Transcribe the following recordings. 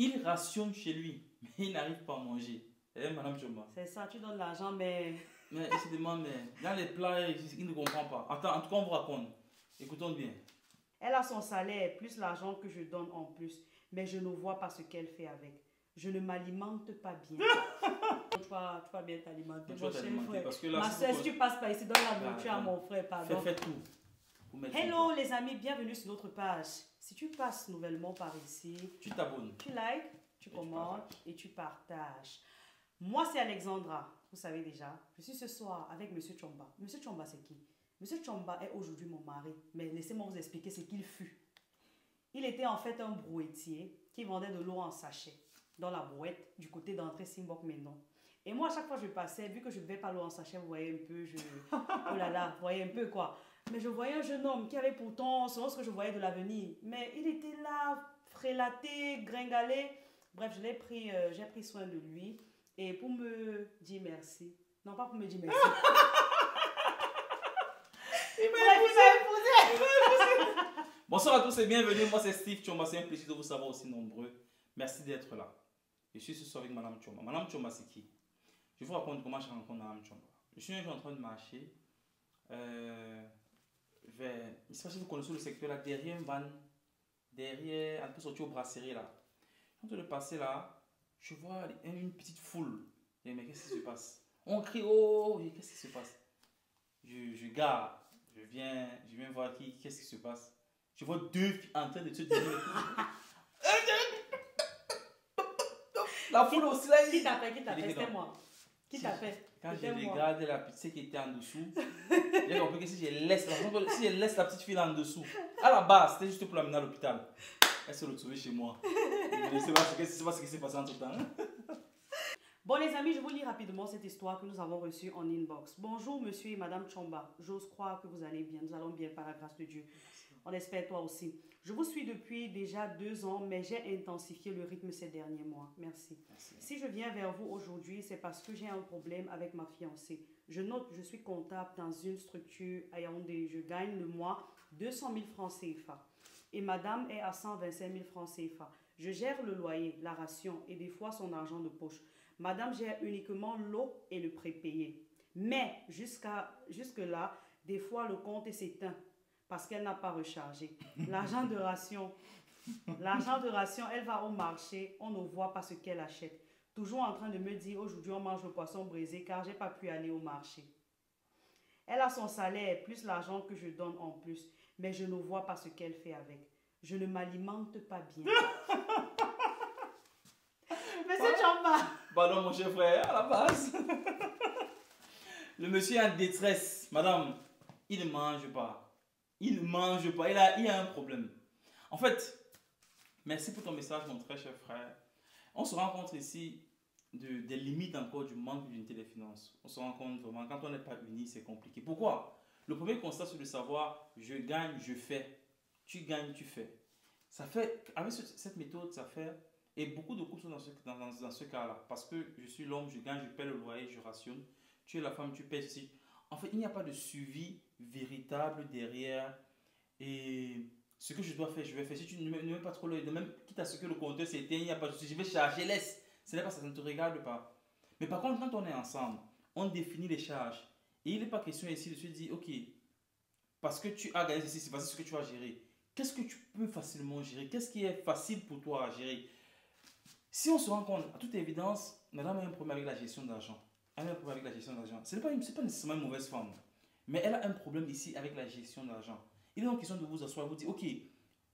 Il rationne chez lui, mais il n'arrive pas à manger. Eh, Madame Chomba. C'est ça, tu donnes l'argent, mais... Mais il se demande, mais dans les plats, il ne comprend pas. Attends, en tout cas, on vous raconte. Écoutons bien. Elle a son salaire, plus l'argent que je donne en plus. Mais je ne vois pas ce qu'elle fait avec. Je ne m'alimente pas bien. Tu vas bien t'alimenter, mon cher frère. Parce que là, Ma soeur, si tu passes par ici, donne la nourriture à mon frère, pardon. Fais tout. Hello les amis, bienvenue sur notre page. Si tu passes nouvellement par ici, tu t'abonnes, tu likes, tu commentes et tu partages. Moi, c'est Alexandra. Vous savez déjà, je suis ce soir avec Monsieur Chomba. Monsieur Chomba, c'est qui? Monsieur Chomba est aujourd'hui mon mari. Mais laissez-moi vous expliquer ce qu'il fut. Il était en fait un brouettier qui vendait de l'eau en sachet dans la brouette du côté d'entrée Simbok Mendon. Et moi, à chaque fois que je passais, vu que je ne buvais pas l'eau en sachet, vous voyez un peu, oh là là, vous voyez un peu quoi. Mais je voyais un jeune homme qui avait pourtant, selon ce que je voyais de l'avenir, mais il était là, frélaté, gringalé. Bref, j'ai pris soin de lui. Et pour me dire merci. Non, pas pour me dire merci. Bonsoir à tous et bienvenue. Moi, c'est Steve Chomba. C'est un plaisir de vous savoir aussi nombreux. Merci d'être là. Je suis ce soir avec Madame Chomba. Madame Chomba, c'est qui? Je vous raconte comment je rencontre Madame Chomba. Je suis un jour en train de marcher vers. Je ne sais pas si vous connaissez le secteur là, derrière un van. Derrière, un peu sorti au brasserie là. En train de passer là. Je vois une petite foule. Je dis, mais qu'est-ce qui se passe? On crie, oh, qu'est-ce qui se passe? Je garde, je viens voir qu'est-ce qui se passe. Je vois deux filles en train de se dire. La foule aussi là. Qui t'a fait? C'était moi. Qui t'a fait? Quand je regarde la petite qui était en dessous, j'ai compris que si je laisse la petite fille là en dessous, à la base, c'était juste pour l'amener à l'hôpital. Elle s'est retrouvée chez moi. Je ne sais pas ce qui s'est passé en tout temps. Bon les amis, je vous lis rapidement cette histoire que nous avons reçue en inbox. Bonjour monsieur et madame Chomba, j'ose croire que vous allez bien, nous allons bien par la grâce de Dieu. On espère toi aussi. Je vous suis depuis déjà 2 ans, mais j'ai intensifié le rythme ces derniers mois. Merci. Si je viens vers vous aujourd'hui, c'est parce que j'ai un problème avec ma fiancée. Je note, je suis comptable dans une structure à Yaoundé. Je gagne le mois 200 000 francs CFA. Et madame est à 125 000 francs CFA. Je gère le loyer, la ration et des fois son argent de poche. Madame gère uniquement l'eau et le prépayé. Mais jusque-là, des fois le compte s'éteint parce qu'elle n'a pas rechargé. L'argent de ration, elle va au marché, on ne voit pas ce qu'elle achète. Toujours en train de me dire, aujourd'hui on mange le poisson brisé car j'ai pas pu aller au marché. Elle a son salaire, plus l'argent que je donne en plus, mais je ne vois pas ce qu'elle fait avec. Je ne m'alimente pas bien. Monsieur Chomba. Pardon mon cher frère, à la base. Le monsieur est en détresse. Madame, il ne mange pas. Il ne mange pas. Il a un problème. En fait, merci pour ton message mon très cher frère. On se rend compte ici des limites encore du manque d'unité des finances. On se rend compte vraiment, quand on n'est pas unis, c'est compliqué. Pourquoi? Le premier constat, c'est de savoir, je gagne, je fais. Tu gagnes, tu fais. Ça fait, avec cette méthode, ça fait, et beaucoup de couples sont dans ce cas-là. Parce que je suis l'homme, je gagne, je paie le loyer, je rationne. Tu es la femme, tu paies ceci. En fait, il n'y a pas de suivi véritable derrière. Et ce que je dois faire, je vais faire. Si tu ne mets pas trop l'œil, même quitte à ce que le compteur s'éteigne, il n'y a pas de souci. Je vais charger, laisse. Ce n'est pas ça, ça ne te regarde pas. Mais par contre, quand on est ensemble, on définit les charges. Et il n'est pas question ici de se dire, ok, parce que tu as gagné ceci, c'est facile ce que tu vas gérer. Qu'est-ce que tu peux facilement gérer? Qu'est-ce qui est facile pour toi à gérer? Si on se rend compte, à toute évidence, madame a un problème avec la gestion d'argent. Elle a un problème avec la gestion d'argent. Ce n'est pas nécessairement une mauvaise femme. Mais elle a un problème ici avec la gestion d'argent. Il est donc question de vous asseoir et vous dire, ok,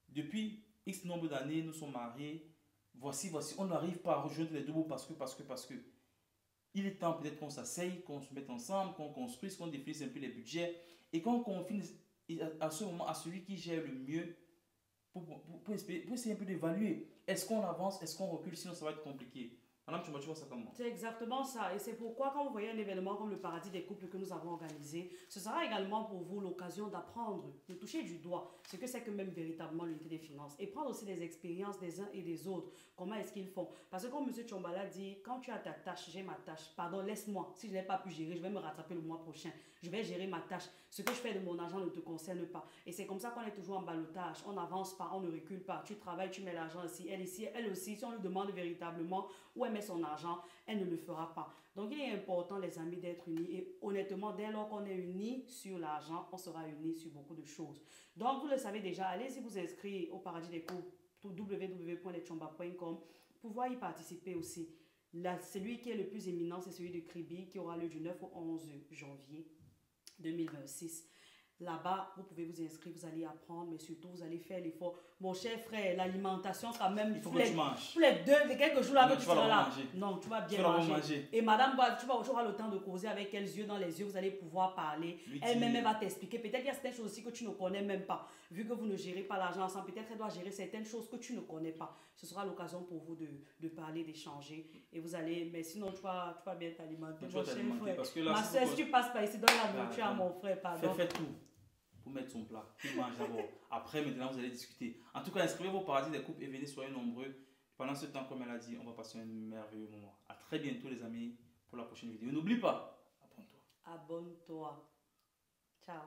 depuis X nombre d'années, nous sommes mariés. Voici, on n'arrive pas à rejoindre les deux bouts parce que. Il est temps peut-être qu'on s'asseye, qu'on se mette ensemble, qu'on construise, qu'on définisse un peu les budgets et qu'on confine à ce moment à celui qui gère le mieux pour essayer un peu d'évaluer. Est-ce qu'on avance, est-ce qu'on recule, sinon ça va être compliqué. Madame Chomba, tu vois ça comment? C'est exactement ça. Et c'est pourquoi, quand vous voyez un événement comme le Paradis des couples que nous avons organisé, ce sera également pour vous l'occasion d'apprendre, de toucher du doigt ce que c'est que même véritablement l'unité des finances. Et prendre aussi des expériences des uns et des autres. Comment est-ce qu'ils font? Parce que comme M. Chombala dit, quand tu as ta tâche, j'ai ma tâche. Pardon, laisse-moi. Si je n'ai pas pu gérer, je vais me rattraper le mois prochain. Je vais gérer ma tâche. Ce que je fais de mon argent ne te concerne pas. Et c'est comme ça qu'on est toujours en ballottage. On n'avance pas, on ne recule pas. Tu travailles, tu mets l'argent ici, elle aussi. Si on lui demande véritablement où elle met son argent, elle ne le fera pas. Donc il est important, les amis, d'être unis. Et honnêtement, dès lors qu'on est unis sur l'argent, on sera unis sur beaucoup de choses. Donc vous le savez déjà, allez-y vous inscrire au Paradis des couples, www.lechomba.com, pour pouvoir y participer aussi. Là, celui qui est le plus éminent, c'est celui de Kribi, qui aura lieu du 9 au 11 janvier 2026. Là-bas, vous pouvez vous inscrire, vous allez apprendre, mais surtout, vous allez faire l'effort. Mon cher frère, l'alimentation sera même... Il faut que tu manges. Pour les quelques jours là que tu seras là. Manger. Non, tu vas bien manger. Et madame, tu vas avoir le temps de causer avec elle, yeux dans les yeux, vous allez pouvoir parler. Elle-même, elle va t'expliquer. Peut-être qu'il y a certaines choses aussi que tu ne connais même pas. Vu que vous ne gérez pas l'argent ensemble, peut-être qu'elle doit gérer certaines choses que tu ne connais pas. Ce sera l'occasion pour vous de parler, d'échanger. Et vous allez... Mais sinon, tu vas bien t'alimenter. Mon cher frère. Parce que là, ma soeur, si tu passes par ici, donne la nourriture à mon frère, pardon. Faites tout pour mettre son plat. Il mange d'abord. Après, maintenant, vous allez discuter. En tout cas, inscrivez-vous au Paradis des couples et venez, soyez nombreux. Pendant ce temps, comme elle a dit, on va passer un merveilleux moment. À très bientôt, les amis, pour la prochaine vidéo. N'oublie pas, abonne-toi. Abonne-toi. Ciao.